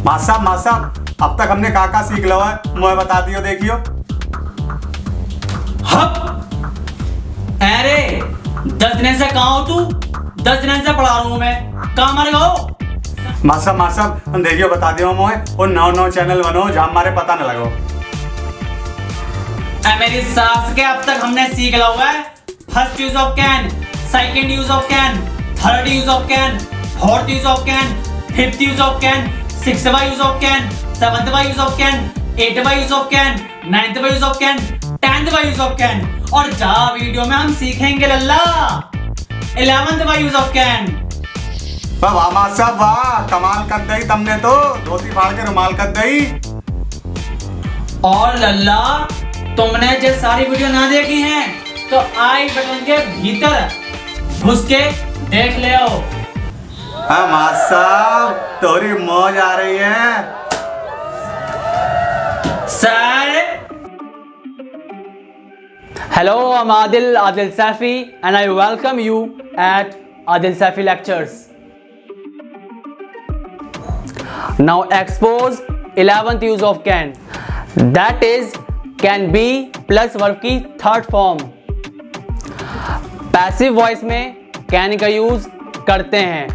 माँ साहब अब तक हमने का सीख लो है, मुझे बता दियो देखियो। हप! अरे 10 दिन से कहाँ हो तू? 10 दिन से पढ़ा रहा हूँ मैं, कहाँ मर गो? माँ साहब देखियो बता दियो मुझे, और नौ चैनल बनो जहाँ हमारे पता न लगो। मेरी सास के अब तक हमने सीख लो है first use of can, second use of can, third use of can, fourth use of can, fifth use of can, sixth use of can, seventh use of can, eighth use of can, ninth use of can, 10th use of can, और जा video में हम सीखेंगे लल्ला 11th use of can. वाह माँ साहब वाह, कमाल कर दई तुमने तो, धोती फाड़ के रुमाल कर दई। और लल्ला तुमने जो सारी वीडियो ना देखी हैं तो आई बटन के भीतर घुस के देख ले आओ। हाँ माँ साहब तोरी मौज आ रही है। Sir hello, I'm Adil Safi and I welcome you at Adil Safi Lectures. Now expose 11th use of can, that is can be plus verb की थर्ड फॉर्म। पैसिव वॉइस में कैन का यूज करते हैं।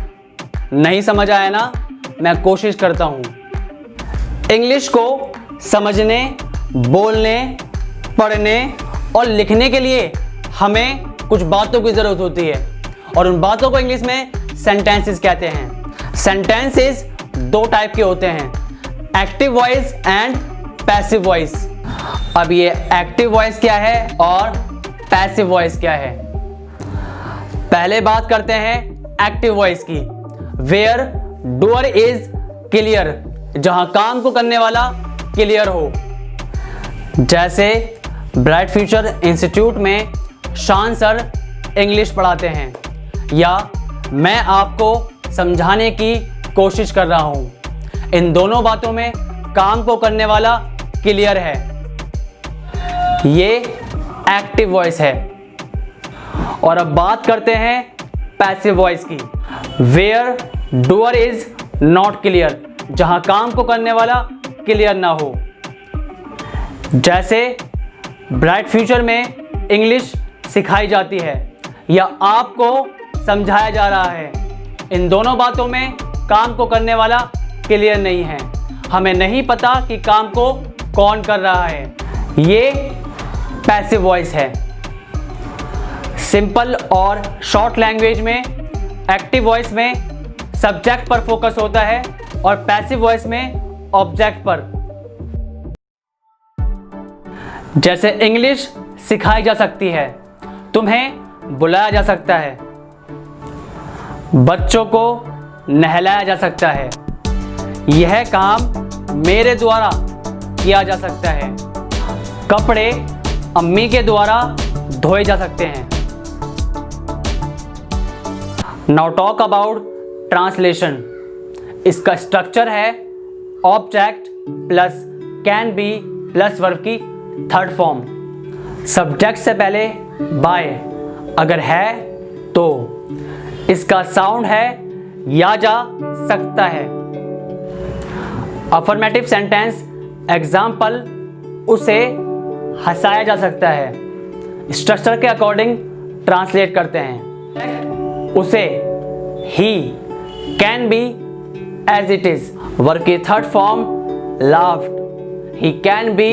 नहीं समझ आया ना? मैं कोशिश करता हूं। इंग्लिश को समझने, बोलने, पढ़ने और लिखने के लिए हमें कुछ बातों की जरूरत होती है, और उन बातों को इंग्लिश में सेंटेंसेस कहते हैं। सेंटेंसेस दो टाइप के होते हैं, active voice and passive voice. अब ये एक्टिव वॉइस क्या है और पैसिव वॉइस क्या है? पहले बात करते हैं एक्टिव वॉइस की। वेयर डूअर इज क्लियर, जहां काम को करने वाला क्लियर हो। जैसे ब्राइट फ्यूचर इंस्टीट्यूट में शान सर इंग्लिश पढ़ाते हैं, या मैं आपको समझाने की कोशिश कर रहा हूं। इन दोनों बातों में काम को करने वाला क्लियर है, ये एक्टिव वॉइस है। और अब बात करते हैं पैसिव वॉइस की। Where doer is not clear, जहां काम को करने वाला क्लियर ना हो। जैसे ब्राइट फ्यूचर में इंग्लिश सिखाई जाती है या आपको समझाया जा रहा है, इन दोनों बातों में काम को करने वाला क्लियर नहीं है। हमें नहीं पता कि काम को कौन कर रहा है, ये पैसिव वॉइस है। सिंपल और शॉर्ट लैंग्वेज में एक्टिव वॉइस में सब्जेक्ट पर फोकस होता है और पैसिव वॉइस में ऑब्जेक्ट पर। जैसे इंग्लिश सिखाई जा सकती है, तुम्हें बुलाया जा सकता है, बच्चों को नहलाया जा सकता है, यह काम मेरे द्वारा किया जा सकता है, कपड़े अम्मी के द्वारा धोए जा सकते हैं। Now talk about translation. इसका स्ट्रक्चर है object plus can be plus verb की थर्ड फॉर्म। सब्जेक्ट से पहले बाय अगर है तो, इसका साउंड है या जा सकता है। अफर्मेटिव सेंटेंस एग्जाम्पल उसे हंसाया जा सकता है। स्ट्रक्चर के अकॉर्डिंग ट्रांसलेट करते हैं। उसे he can be as it is, verb की third form laughed, he can be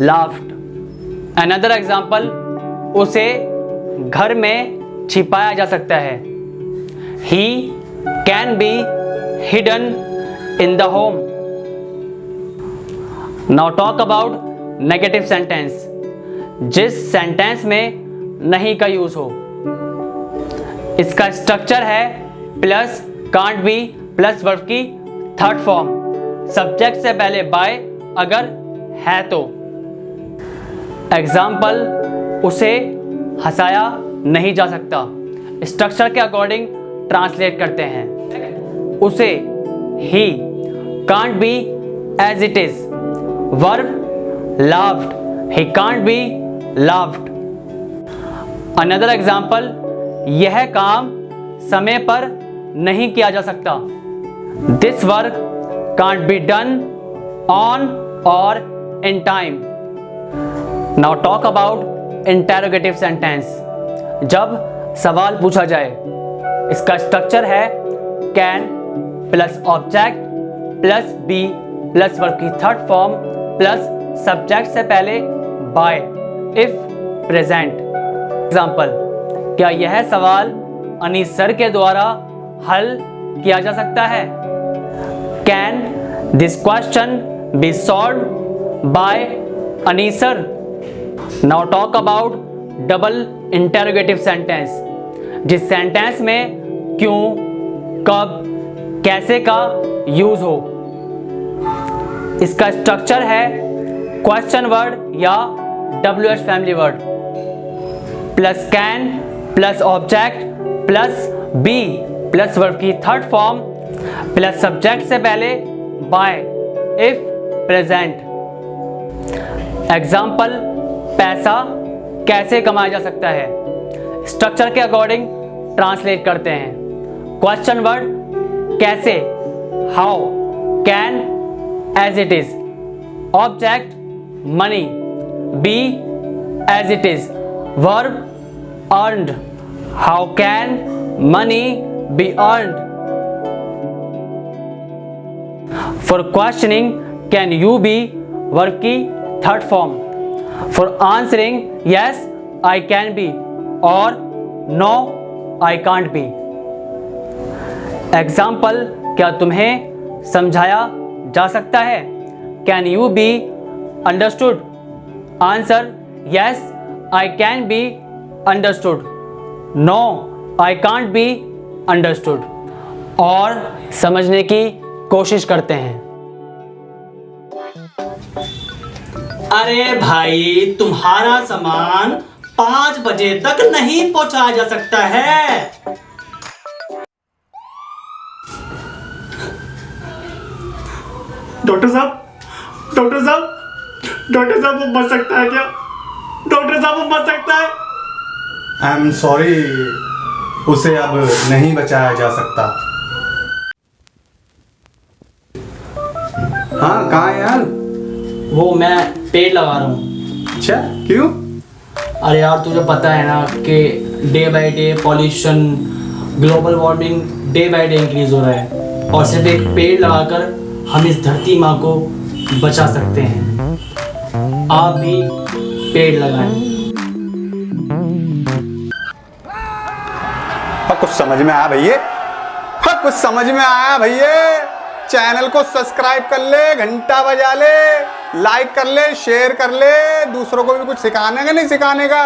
laughed. Another example उसे घर में छिपाया जा सकता है, he can be hidden in the home. Now talk about negative sentence, जिस सेंटेंस में नहीं का यूज हो। इसका स्ट्रक्चर है plus can't be plus verb की थर्ड फॉर्म। सब्जेक्ट से पहले बाय अगर है तो। एग्जाम्पल उसे हंसाया नहीं जा सकता। स्ट्रक्चर के अकॉर्डिंग ट्रांसलेट करते हैं। उसे ही can't be as it is, verb laughed, he can't be laughed। Another example, यह काम समय पर नहीं किया जा सकता। This work can't be done on or in time. Now talk about interrogative sentence. जब सवाल पूछा जाए, इसका स्ट्रक्चर है can plus object plus be plus verb की थर्ड फॉर्म प्लस सब्जेक्ट से पहले by if present. एग्जाम्पल, क्या यह सवाल अनीस सर के द्वारा हल किया जा सकता है? Can this question be solved by Anees sir? Now talk about double interrogative sentence, जिस सेंटेंस में क्यों, कब, कैसे का यूज हो. इसका स्ट्रक्चर है क्वेश्चन वर्ड या WH family word plus can plus object plus be plus verb की थर्ड फॉर्म प्लस सब्जेक्ट से पहले बाय इफ प्रेजेंट. एग्जाम्पल, पैसा कैसे कमाया जा सकता है? स्ट्रक्चर के अकॉर्डिंग ट्रांसलेट करते हैं. क्वेश्चन वर्ड कैसे, how, can, as it is, object money, be as it is, verb earned, how can money be earned. For questioning can you be verb की third form. For answering yes I can be or no I can't be. Example, क्या तुम्हें समझाया जा सकता है? Can you be understood? Answer, yes I can be understood. No I can't be understood. और समझने की कोशिश करते हैं. अरे भाई, तुम्हारा सामान 5 बजे तक नहीं पहुंचाया जा सकता है. डॉक्टर साहब, डॉक्टर साहब, डॉक्टर साहब, वो मर सकता है क्या? डॉक्टर साहब, वो मर सकता है. आई एम सॉरी, उसे अब नहीं बचाया जा सकता. हाँ, कहाँ है यार? वो मैं पेड़ लगा रहा हूँ. अच्छा, क्यों? अरे यार, तुझे पता है ना कि day by day pollution, global warming day by day increase हो रहा है और सिर्फ एक पेड़ लगाकर हम इस धरती माँ को बचा सकते हैं. आप भी पेड़ लगाएं. कुछ समझ में आया भैया? कुछ समझ में आया भैया? चैनल को सब्सक्राइब कर ले, घंटा बजा ले, लाइक कर ले, शेयर कर ले. दूसरों को भी कुछ सिखाने का नहीं सिखाने का.